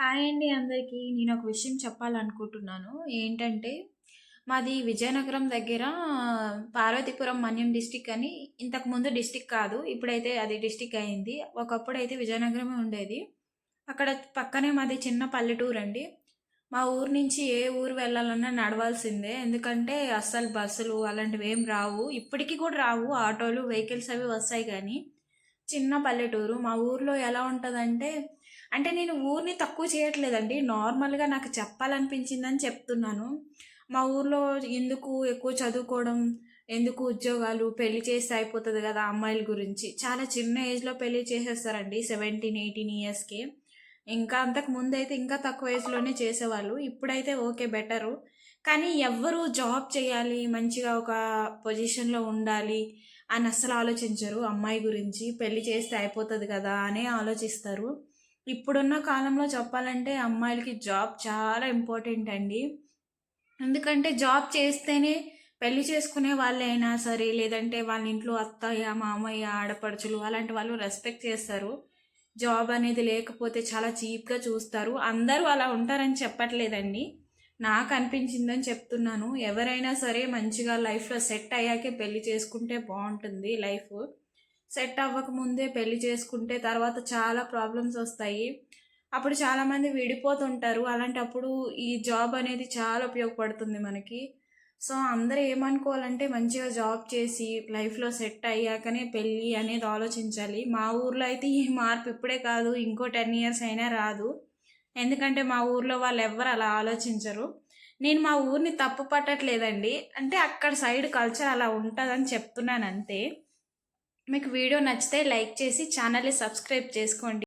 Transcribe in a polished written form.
Hi అండి అందరికీ. నేను ఒక విషయం చెప్పాలనుకుంటున్నాను. ఏంటంటే, మాది విజయనగరం దగ్గర పార్వతీపురం మన్యం డిస్ట్రిక్ట్ అని ఇంతకుముందు డిస్ట్రిక్ట్ కాదు. ఇప్పుడైతే అది డిస్ట్రిక్ట్ అయింది. ఒకప్పుడైతే విజయనగరమే ఉండేది. అక్కడ పక్కనే మాది చిన్న పల్లెటూరండి. మా ఊరు నుంచి ఏ ఊరు వెళ్ళాలన్నా నడవాల్సిందే. ఎందుకంటే అస్సలు బస్సులు అలాంటివేం రావు. ఇప్పటికి కూడా రావు. ఆటోలు, వెహికల్స్ అవి వస్తాయి గానీ, చిన్న పల్లెటూరు. మా ఊర్లో ఎలా ఉంటదంటే అంటే నేను ఊరిని తక్కువ చేయట్లేదండి. నార్మల్‌గా నాకు చెప్పాలనిపించిందని చెప్తున్నాను. మా ఊర్లో ఎందుకు ఎక్కువ చదువుకోవడం, ఎందుకు ఉద్యోగాలు, పెళ్లి చేస్తే అయిపోతది గదా! అమ్మాయిల గురించి. చాలా చిన్న ఏజ్‌లో పెళ్లి చేసేస్తారండి. 17, 18 ఇయర్స్‌కే. ఇంకా అంతకు ముందైతే ఇంకా తక్కువ ఏజ్‌లోనే చేసేవాళ్ళు. ఇప్పుడైతే ఓకే బెటరు. కానీ ఎవ్వరు జాబ్ చేయాలి, మంచిగా ఒక పొజిషన్‌లో ఉండాలి అని అస్సలు ఆలోచించరు అమ్మాయి గురించి. పెళ్లి చేస్తే అయిపోతది గదా! అనే ఆలోచిస్తారు. ఇప్పుడున్న కాలంలో చెప్పాలంటే అమ్మాయిలకి జాబ్ చాలా ఇంపార్టెంట్ అండి. ఎందుకంటే జాబ్ చేస్తేనే పెళ్లి చేసుకునే వాళ్ళైనా సరే, లేదంటే వాళ్ళ ఇంట్లో అత్తయ్య, మామయ్య, ఆడపడుచులు అలాంటి వాళ్ళు రెస్పెక్ట్ చేస్తారు. జాబ్ అనేది లేకపోతే చాలా చీప్‌గా చూస్తారు. అందరూ అలా ఉంటారని చెప్పట్లేదండి. నాకు అనిపించిందని చెప్తున్నాను. ఎవరైనా సరే మంచిగా లైఫ్‌లో సెట్ అయ్యాకే పెళ్లి చేసుకుంటే బావుంటుంది లైఫు. సెట్ అవ్వకముందే పెళ్లి చేసుకుంటే తర్వాత చాలా ప్రాబ్లమ్స్ వస్తాయి. అప్పుడు చాలామంది విడిపోతుంటారు. అలాంటప్పుడు ఈ జాబ్ అనేది చాలా ఉపయోగపడుతుంది మనకి. సో, అందరూ ఏమనుకోవాలంటే మంచిగా జాబ్ చేసి లైఫ్‌లో సెట్ అయ్యాకనే పెళ్లి అనేది ఆలోచించాలి. మా ఊర్లో అయితే ఈ మార్పు ఇప్పుడే కాదు ఇంకో 10 ఇయర్స్ అయినా రాదు. ఎందుకంటే మా ఊర్లో వాళ్ళెవ్వరు అలా ఆలోచించరు. నేను మా ఊరిని తప్పు పట్టట్లేదండి. అంటే అక్కడ సైడ్ కల్చర్ అలా ఉంటదని చెప్తున్నానంతే. మీకు వీడియో నచ్చితే లైక్ చేసి ఛానల్‌ని సబ్స్క్రైబ్ చేసుకోండి.